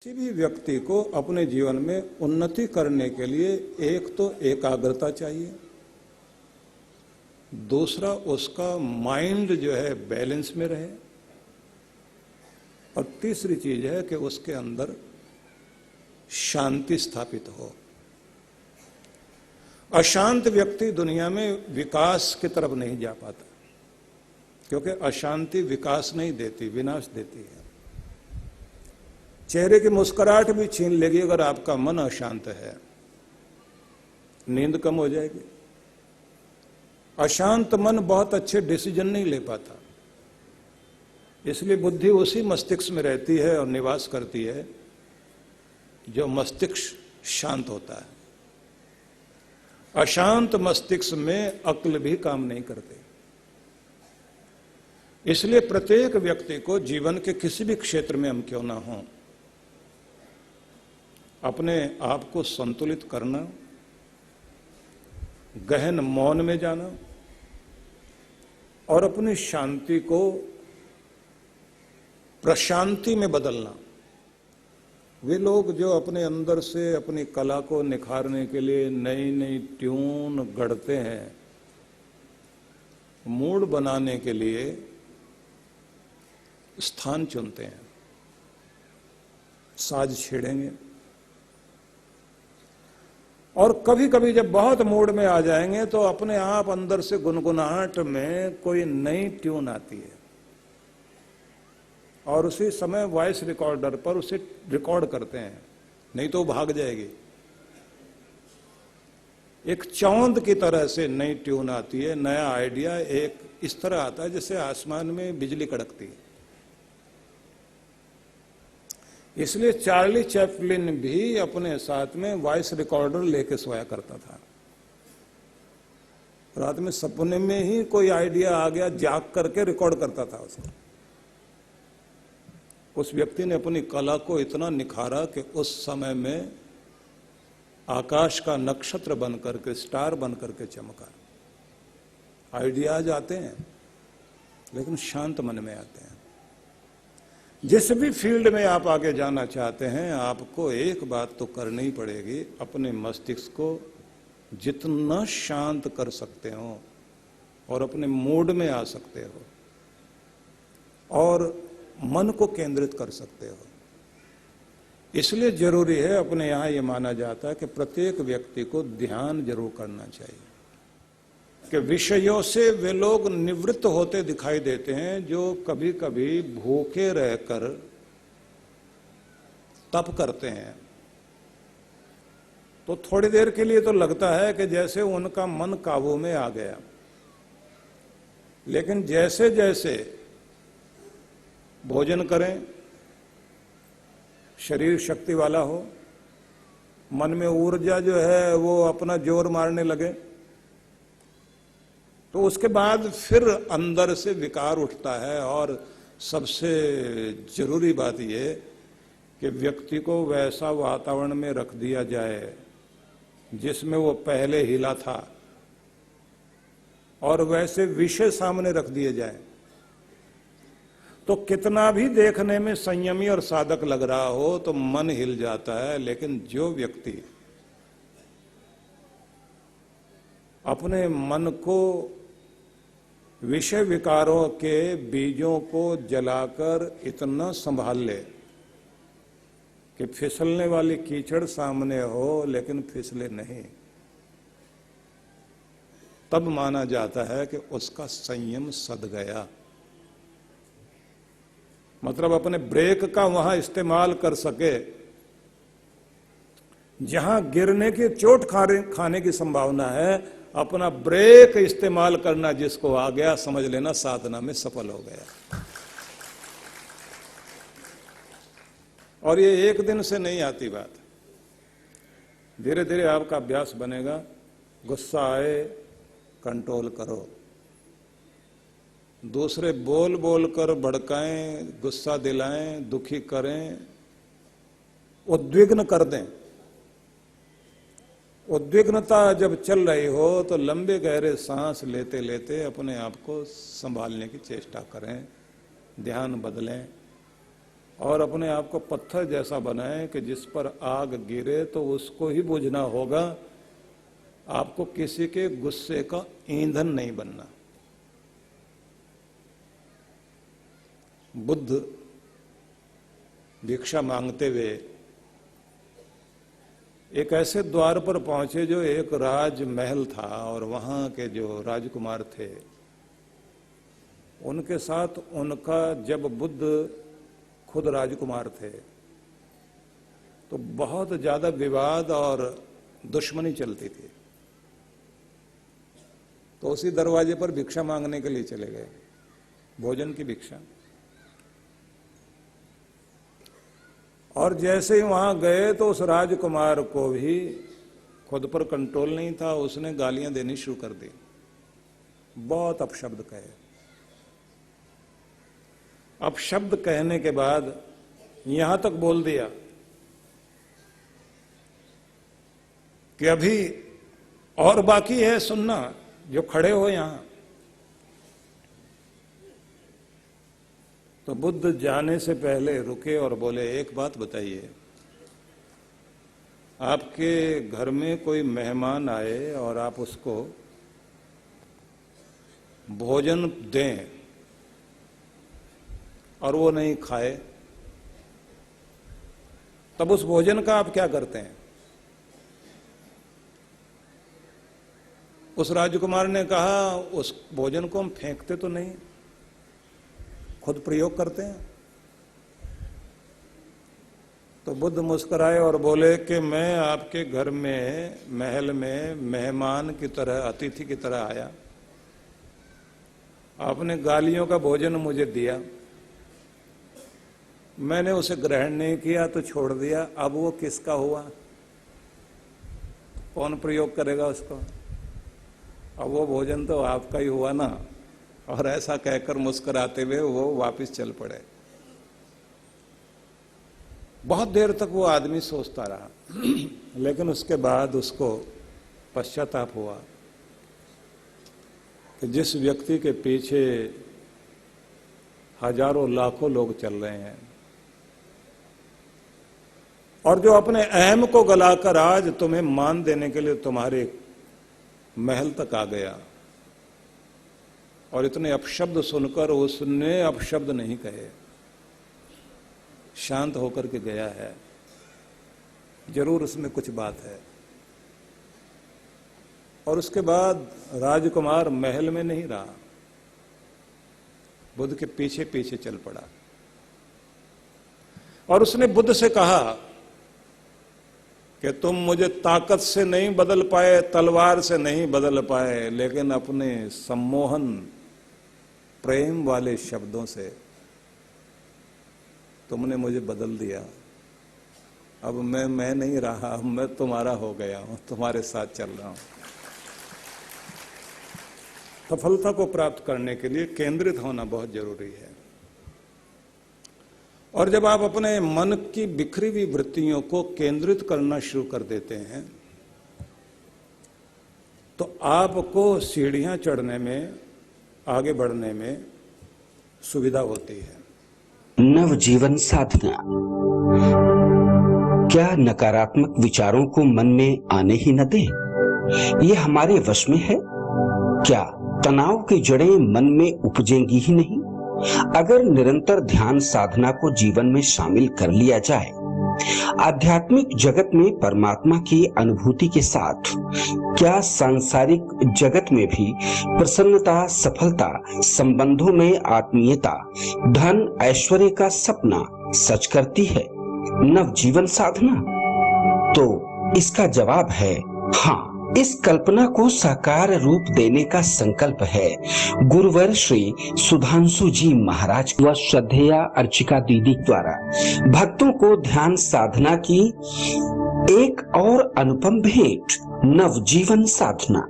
किसी भी व्यक्ति को अपने जीवन में उन्नति करने के लिए एक तो एकाग्रता चाहिए, दूसरा उसका माइंड जो है बैलेंस में रहे, और तीसरी चीज है कि उसके अंदर शांति स्थापित हो। अशांत व्यक्ति दुनिया में विकास की तरफ नहीं जा पाता, क्योंकि अशांति विकास नहीं देती, विनाश देती है। चेहरे की मुस्कुराहट भी छीन लेगी अगर आपका मन अशांत है, नींद कम हो जाएगी। अशांत मन बहुत अच्छे डिसीजन नहीं ले पाता, इसलिए बुद्धि उसी मस्तिष्क में रहती है और निवास करती है जो मस्तिष्क शांत होता है। अशांत मस्तिष्क में अक्ल भी काम नहीं करते। इसलिए प्रत्येक व्यक्ति को जीवन के किसी भी क्षेत्र में हम क्यों ना हो, अपने आप को संतुलित करना, गहन मौन में जाना और अपनी शांति को प्रशांति में बदलना। वे लोग जो अपने अंदर से अपनी कला को निखारने के लिए नई नई ट्यून गढ़ते हैं, मूड बनाने के लिए स्थान चुनते हैं, साज छेड़ेंगे, और कभी कभी जब बहुत मूड में आ जाएंगे तो अपने आप अंदर से गुनगुनाहट में कोई नई ट्यून आती है और उसी समय वॉइस रिकॉर्डर पर उसे रिकॉर्ड करते हैं, नहीं तो भाग जाएगी। एक चौंध की तरह से नई ट्यून आती है, नया आइडिया एक इस तरह आता है जैसे आसमान में बिजली कड़कती है। इसलिए चार्ली चैपलिन भी अपने साथ में वॉइस रिकॉर्डर लेके सोया करता था। रात में सपने में ही कोई आइडिया आ गया, जाग करके रिकॉर्ड करता था उसको। उस व्यक्ति ने अपनी कला को इतना निखारा कि उस समय में आकाश का नक्षत्र बन करके, स्टार बन करके चमका। आइडियाज आते हैं लेकिन शांत मन में आते हैं। जिस भी फील्ड में आप आगे जाना चाहते हैं, आपको एक बात तो करनी ही पड़ेगी, अपने मस्तिष्क को जितना शांत कर सकते हो और अपने मूड में आ सकते हो और मन को केंद्रित कर सकते हो। इसलिए जरूरी है, अपने यहां यह माना जाता है कि प्रत्येक व्यक्ति को ध्यान जरूर करना चाहिए। कि विषयों से वे लोग निवृत्त होते दिखाई देते हैं जो कभी कभी भूखे रहकर तप करते हैं। तो थोड़ी देर के लिए तो लगता है कि जैसे उनका मन काबू में आ गया, लेकिन जैसे जैसे भोजन करें, शरीर शक्ति वाला हो, मन में ऊर्जा जो है वो अपना जोर मारने लगे, तो उसके बाद फिर अंदर से विकार उठता है। और सबसे जरूरी बात यह कि व्यक्ति को वैसा वातावरण में रख दिया जाए जिसमें वो पहले हिला था, और वैसे विषय सामने रख दिए जाए तो कितना भी देखने में संयमी और साधक लग रहा हो तो मन हिल जाता है। लेकिन जो व्यक्ति अपने मन को विषय विकारों के बीजों को जलाकर इतना संभाल ले कि फिसलने वाली कीचड़ सामने हो लेकिन फिसले नहीं, तब माना जाता है कि उसका संयम सध गया। मतलब अपने ब्रेक का वहां इस्तेमाल कर सके, जहां गिरने की चोट खाने की संभावना है, अपना ब्रेक इस्तेमाल करना जिसको आ गया, समझ लेना साधना में सफल हो गया। और ये एक दिन से नहीं आती बात, धीरे धीरे आपका अभ्यास बनेगा। गुस्सा आए कंट्रोल करो, दूसरे बोल बोल कर भड़काएं, गुस्सा दिलाएं, दुखी करें, उद्विग्न कर दें। उद्विग्नता जब चल रही हो तो लंबे गहरे सांस लेते लेते अपने आप को संभालने की चेष्टा करें, ध्यान बदलें और अपने आप को पत्थर जैसा बनाए कि जिस पर आग गिरे तो उसको ही बुझना होगा, आपको किसी के गुस्से का ईंधन नहीं बनना। बुद्ध भिक्षा मांगते हुए एक ऐसे द्वार पर पहुंचे जो एक राजमहल था, और वहां के जो राजकुमार थे उनके साथ उनका, जब बुद्ध खुद राजकुमार थे तो बहुत ज्यादा विवाद और दुश्मनी चलती थी। तो उसी दरवाजे पर भिक्षा मांगने के लिए चले गए, भोजन की भिक्षा। और जैसे ही वहां गए तो उस राजकुमार को भी खुद पर कंट्रोल नहीं था, उसने गालियां देनी शुरू कर दी, बहुत अपशब्द कहे। अपशब्द कहने के बाद यहां तक बोल दिया कि अभी और बाकी है सुनना, जो खड़े हो यहां। तो बुद्ध जाने से पहले रुके और बोले, एक बात बताइए, आपके घर में कोई मेहमान आए और आप उसको भोजन दें और वो नहीं खाए, तब उस भोजन का आप क्या करते हैं? उस राजकुमार ने कहा, उस भोजन को हम फेंकते तो नहीं, खुद प्रयोग करते हैं। तो बुद्ध मुस्कुराए और बोले कि मैं आपके घर में, महल में मेहमान की तरह, अतिथि की तरह आया, आपने गालियों का भोजन मुझे दिया, मैंने उसे ग्रहण नहीं किया तो छोड़ दिया, अब वो किसका हुआ? कौन प्रयोग करेगा उसको? अब वो भोजन तो आपका ही हुआ ना। और ऐसा कहकर मुस्कुराते हुए वो वापस चल पड़े। बहुत देर तक वो आदमी सोचता रहा लेकिन उसके बाद उसको पश्चाताप हुआ कि जिस व्यक्ति के पीछे हजारों लाखों लोग चल रहे हैं और जो अपने अहम को गलाकर आज तुम्हें मान देने के लिए तुम्हारे महल तक आ गया, और इतने अपशब्द सुनकर उसने अपशब्द नहीं कहे, शांत होकर के गया है, जरूर उसमें कुछ बात है। और उसके बाद राजकुमार महल में नहीं रहा, बुद्ध के पीछे पीछे चल पड़ा और उसने बुद्ध से कहा कि तुम मुझे ताकत से नहीं बदल पाए, तलवार से नहीं बदल पाए, लेकिन अपने सम्मोहन प्रेम वाले शब्दों से तुमने मुझे बदल दिया। अब मैं नहीं रहा, अब मैं तुम्हारा हो गया हूं, तुम्हारे साथ चल रहा हूं। सफलता को प्राप्त करने के लिए केंद्रित होना बहुत जरूरी है। और जब आप अपने मन की बिखरी हुई वृत्तियों को केंद्रित करना शुरू कर देते हैं तो आपको सीढ़ियां चढ़ने में, आगे बढ़ने में सुविधा होती है। नवजीवन साधना। क्या नकारात्मक विचारों को मन में आने ही न दें? ये हमारे वश में है? क्या तनाव की जड़ें मन में उपजेंगी ही नहीं? अगर निरंतर ध्यान साधना को जीवन में शामिल कर लिया जाए, आध्यात्मिक जगत में परमात्मा की अनुभूति के साथ क्या सांसारिक जगत में भी प्रसन्नता, सफलता, संबंधों में आत्मीयता, धन, ऐश्वर्य का सपना सच करती है नवजीवन साधना? तो इसका जवाब है हाँ। इस कल्पना को साकार रूप देने का संकल्प है गुरुवर श्री सुधांशु जी महाराज व श्रद्धेया अर्चिका दीदी द्वारा भक्तों को ध्यान साधना की एक और अनुपम भेंट, नवजीवन साधना।